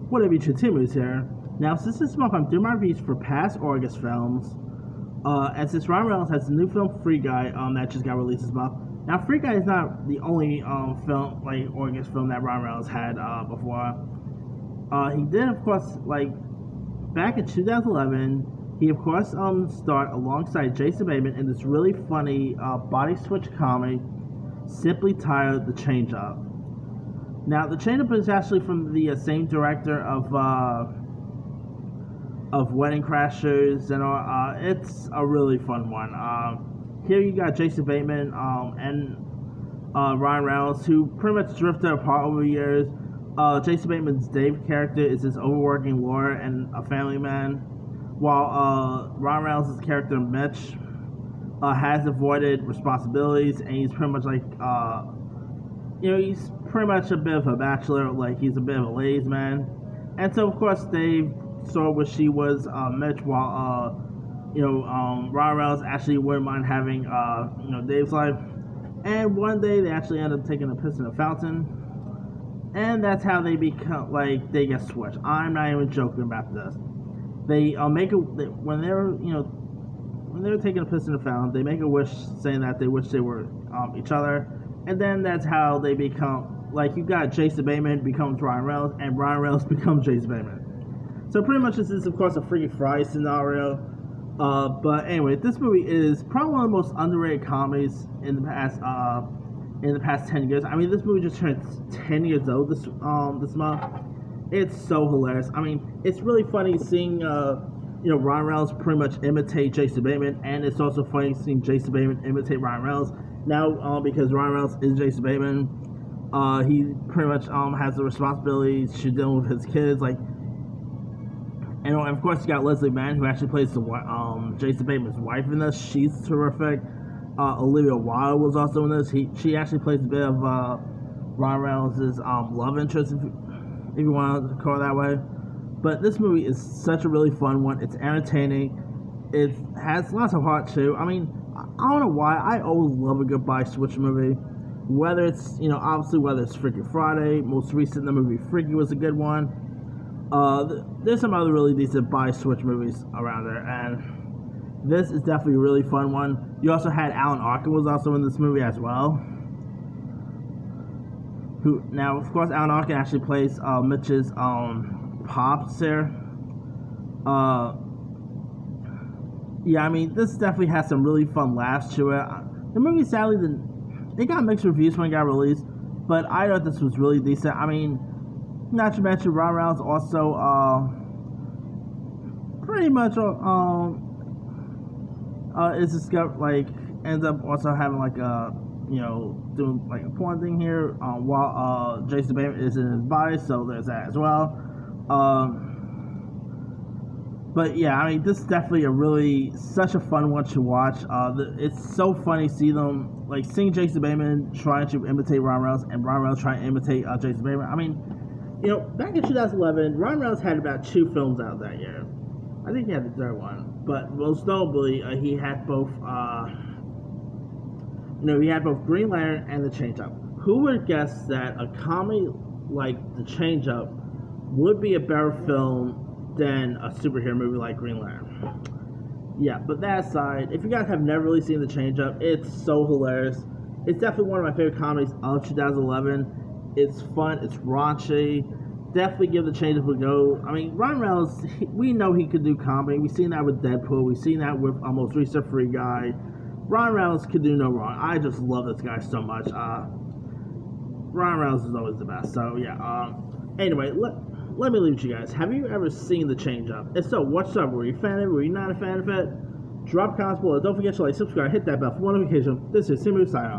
What have you Timu's here? Now, since this month I'm doing my reviews for past August films, and since Ryan Reynolds has a new film, Free Guy, that just got released this month. Now, Free Guy is not the only film, like August film that Ryan Reynolds had before. He did, of course, like back in 2011. He, of course, starred alongside Jason Bateman in this really funny body switch comedy, simply titled The Change Up. Now, The Change Up is actually from the same director of Wedding Crashers, and it's a really fun one. Here you got Jason Bateman and Ryan Reynolds, who pretty much drifted apart over the years. Jason Bateman's Dave character is this overworking lawyer and a family man, while Ryan Reynolds' character Mitch has avoided responsibilities, and he's pretty much like he's pretty much a bit of a bachelor, like he's a bit of a ladies man. And so of course Dave saw what she was Mitch, while Ryan Reynolds actually wouldn't mind having Dave's life. And one day they actually end up taking a piss in a fountain, and that's how they become, like, they get switched. I'm not even joking about this. They when they were taking a piss in the fountain, they make a wish saying that they wish they were each other, and then that's how they become, like, you got Jason Bateman becomes Ryan Reynolds, and Ryan Reynolds becomes Jason Bateman. So pretty much this is, of course, a Freaky Friday scenario. But anyway, this movie is probably one of the most underrated comedies in the past 10 years. I mean, this movie just turned 10 years old this month. It's so hilarious. I mean, it's really funny seeing Ryan Reynolds pretty much imitate Jason Bateman, and it's also funny seeing Jason Bateman imitate Ryan Reynolds. Now, because Ryan Reynolds is Jason Bateman, he pretty much has the responsibility to deal with his kids, like. And of course, you got Leslie Mann, who actually plays the Jason Bateman's wife in this. She's terrific. Olivia Wilde was also in this. She actually plays a bit of Ryan Reynolds' love interest, if you want to call it that way. But this movie is such a really fun one. It's entertaining. It has lots of heart too. I mean, I don't know why, I always love a good body switch movie. Whether it's obviously whether it's Freaky Friday, most recent the movie Freaky was a good one. There's some other really decent body switch movies around there, and this is definitely a really fun one. You also had Alan Arkin was also in this movie as well. Who now, of course, Alan Arkin actually plays Mitch's pops there. Yeah, I mean, this definitely has some really fun laughs to it. The movie sadly it got mixed reviews when it got released, but I thought this was really decent. I mean, not to mention Ryan Reynolds also pretty much is discovered, like, ends up also having like a doing like a porn thing here while Jason Bateman is in his body, so there's that as well. But yeah, I mean, this is definitely such a fun one to watch. It's so funny seeing Jason Bateman trying to imitate Ryan Reynolds, and Ryan Reynolds trying to imitate Jason Bateman. I mean, back in 2011, Ryan Reynolds had about 2 films out that year. I think he had the third one, but most notably, he had both. He had both Green Lantern and The Change Up. Who would guess that a comedy like The Change Up would be a better film than a superhero movie like Green Lantern? Yeah, but that aside, if you guys have never really seen The Change Up, it's so hilarious. It's definitely one of my favorite comedies of 2011. It's fun, it's raunchy. Definitely give The Change Up a go. I mean, Ryan Reynolds, we know he could do comedy. We've seen that with Deadpool. We've seen that with most recent Free Guy. Ryan Reynolds could do no wrong. I just love this guy so much. Ryan Reynolds is always the best. So yeah. Anyway, let me leave you guys. Have you ever seen The Change Up? If so, what's up? Were you a fan of it? Were you not a fan of it? Drop comments below. Don't forget to like, subscribe, hit that bell for notification. This is Simu signing off.